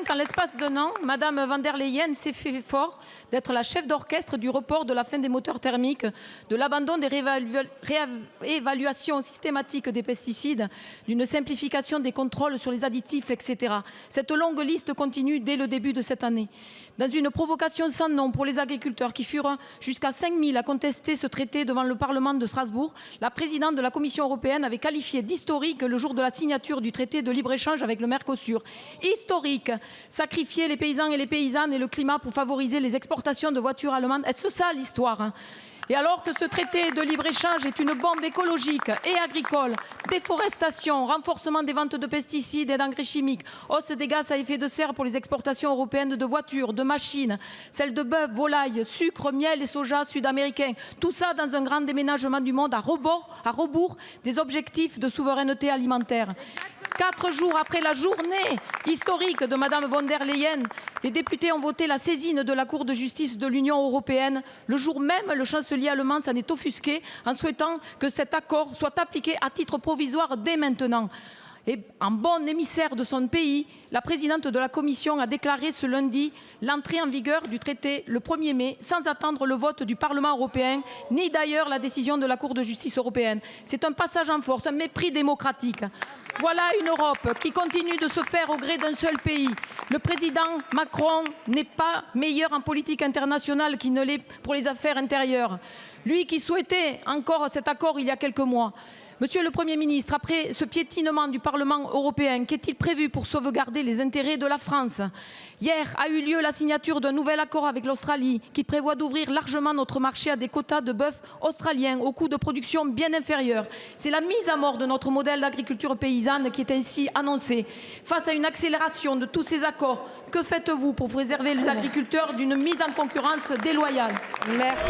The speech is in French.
qu'en l'espace d'un an, Mme von der Leyen s'est fait fort d'être la chef d'orchestre du report de la fin des moteurs thermiques, de l'abandon des réévaluations systématiques des pesticides, d'une simplification des contrôles sur les additifs, etc. Cette longue liste continue dès le début de cette année. Dans une provocation sans nom pour les agriculteurs qui furent jusqu'à 5000 à contester ce traité devant le Parlement de Strasbourg, la présidente de la Commission européenne avait qualifié d'historique le jour de la signature du traité de libre-échange avec le Mercosur. Historique, sacrifier les paysans et les paysannes et le climat pour favoriser les exportations de voitures allemandes. Est-ce ça l'histoire ? Et alors que ce traité de libre-échange est une bombe écologique et agricole, déforestation, renforcement des ventes de pesticides et d'engrais chimiques, hausse des gaz à effet de serre pour les exportations européennes de voitures, de machines, celles de bœuf, volaille, sucre, miel et soja sud-américains, tout ça dans un grand déménagement du monde à rebours des objectifs de souveraineté alimentaire. 4 jours après la journée historique de Mme von der Leyen, les députés ont voté la saisine de la Cour de justice de l'Union européenne. Le jour même, le chancelier allemand s'en est offusqué en souhaitant que cet accord soit appliqué à titre provisoire dès maintenant. Et en bonne émissaire de son pays, la présidente de la Commission a déclaré ce lundi l'entrée en vigueur du traité le 1er mai sans attendre le vote du Parlement européen, ni d'ailleurs la décision de la Cour de justice européenne. C'est un passage en force, un mépris démocratique. Voilà une Europe qui continue de se faire au gré d'un seul pays. Le président Macron n'est pas meilleur en politique internationale qu'il ne l'est pour les affaires intérieures. Lui qui souhaitait encore cet accord il y a quelques mois. Monsieur le Premier ministre, après ce piétinement du Parlement européen, qu'est-il prévu pour sauvegarder les intérêts de la France ? Hier a eu lieu la signature d'un nouvel accord avec l'Australie qui prévoit d'ouvrir largement notre marché à des quotas de bœuf australien au coût de production bien inférieur. C'est la mise à mort de notre modèle d'agriculture paysanne qui est ainsi annoncée. Face à une accélération de tous ces accords, que faites-vous pour préserver les agriculteurs d'une mise en concurrence déloyale ? Merci.